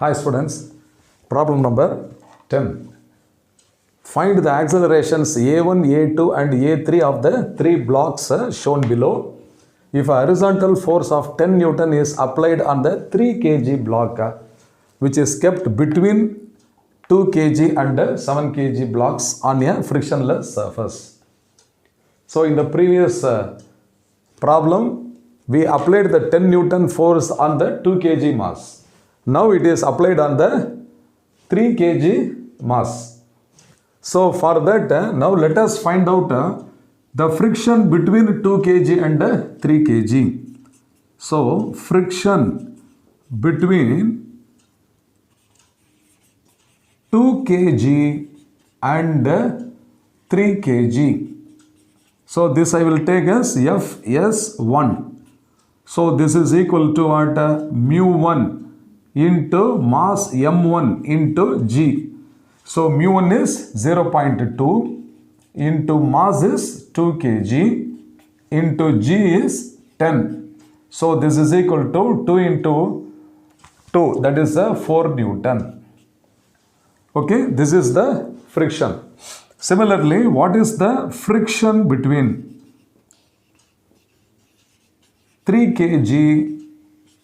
Hi students, problem number 10. Find the accelerations A1, A2 and A3 of the three blocks shown below. If a horizontal force of 10 Newton is applied on the 3 kg block which is kept between 2 kg and 7 kg blocks on a frictionless surface. So in the previous problem, we applied the 10 Newton force on the 2 kg mass. Now it is applied on the 3 kg mass. So for that, now let us find out the friction between 2 kg and 3 kg. So friction between 2 kg and 3 kg. So this I will take as Fs1. So this is equal to what? Mu1 into mass m1 into g. So mu1 is 0.2 into mass is 2 kg into g is 10. So this is equal to 2 into 2, that is 4 Newton. Okay, this is the friction. Similarly, what is the friction between 3 kg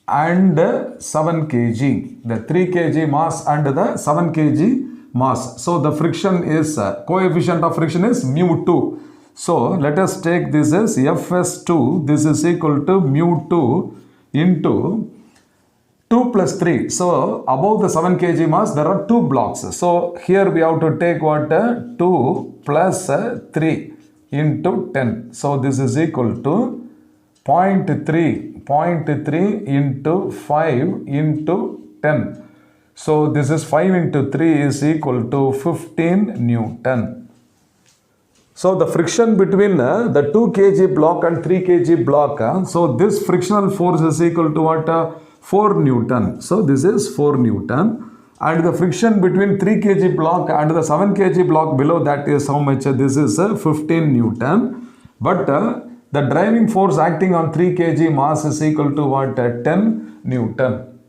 and 7 kg, the 3 kg mass and the 7 kg mass. So the friction is, coefficient of friction is mu2. So let us take this as Fs2, this is equal to mu2 into 2 plus 3. So above the 7 kg mass there are 2 blocks. So here we have to take what? 2 plus 3 into 10. So this is equal to 0.3 into 5 into 10. So this is 5 into 3 is equal to 15 Newton. So the friction between the 2 kg block and 3 kg block, so this frictional force is equal to what? 4 Newton. So this is 4 Newton. And the friction between 3 kg block and the 7 kg block below, that is how much? This is 15 Newton. But the driving force acting on 3 kg mass is equal to what? 10 Newton.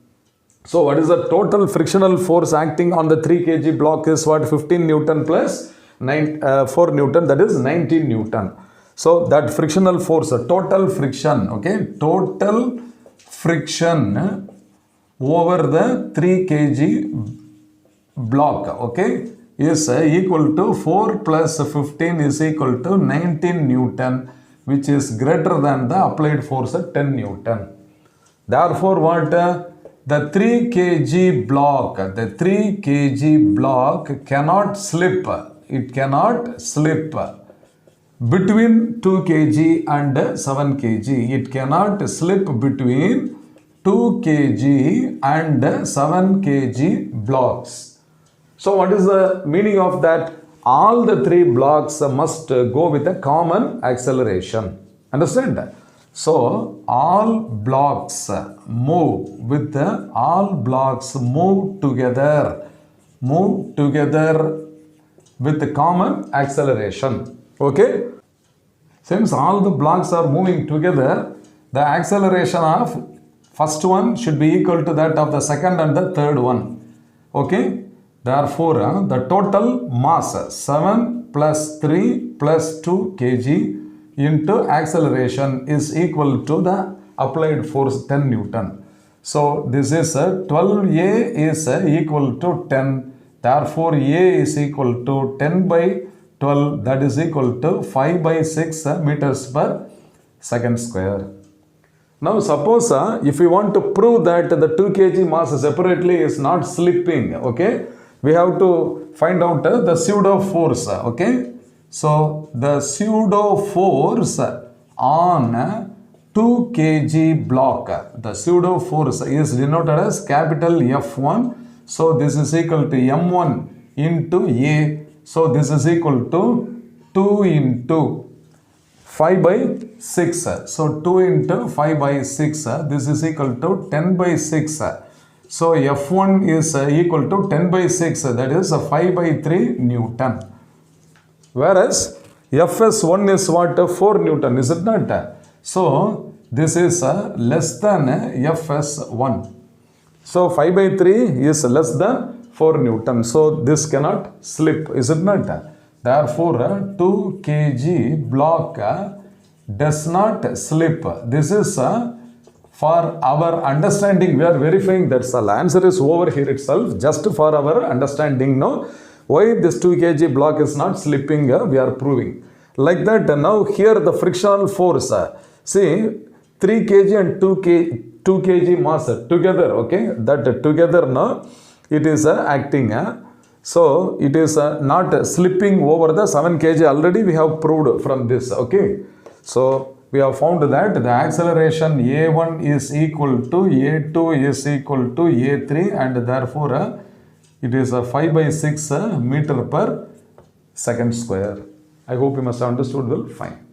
So what is the total frictional force acting on the 3 kg block is what? 15 Newton plus 4 Newton, that is 19 Newton. So that frictional force, total friction, okay, total friction over the 3 kg block, okay, is equal to 4 plus 15 is equal to 19 Newton, which is greater than the applied force at 10 Newton. Therefore, what? The 3 kg block cannot slip. It cannot slip between 2 kg and 7 kg. It cannot slip between 2 kg and 7 kg blocks. So what is the meaning of that? All the 3 blocks must go with a common acceleration. Understand? So all blocks move together with the common acceleration. Okay? Since all the blocks are moving together, the acceleration of first one should be equal to that of the second and the third one. Okay? Therefore, the total mass 7 plus 3 plus 2 kg into acceleration is equal to the applied force 10 Newton. So this is 12A is equal to 10. Therefore, A is equal to 10 by 12, that is equal to 5 by 6 meters per second square. Now suppose if we want to prove that the 2 kg mass separately is not slipping, okay, we have to find out the pseudo force, okay. So the pseudo force on 2 kg block, the pseudo force is denoted as capital F1. So this is equal to M1 into A. So this is equal to 2 into 5 by 6. So 2 into 5 by 6, this is equal to 10 by 6. So F1 is equal to 10 by 6, that is 5 by 3 Newton. Whereas Fs1 is what? 4 Newton, is it not? So this is less than Fs1. So 5 by 3 is less than 4 Newton. So this cannot slip, is it not? Therefore, 2 kg block does not slip. This is for our understanding. We are verifying that the answer is over here itself, just for our understanding. No, why this 2 kg block is not slipping, we are proving. Like that, now here the frictional force. See, 3 kg and 2 kg mass together, okay, that together now it is acting, so it is not slipping over the 7 kg. Already we have proved from this, okay. So we have found that the acceleration a1 is equal to a2 is equal to a3, and therefore it is a 5 by 6 meter per second square. I hope you must have understood well. Fine.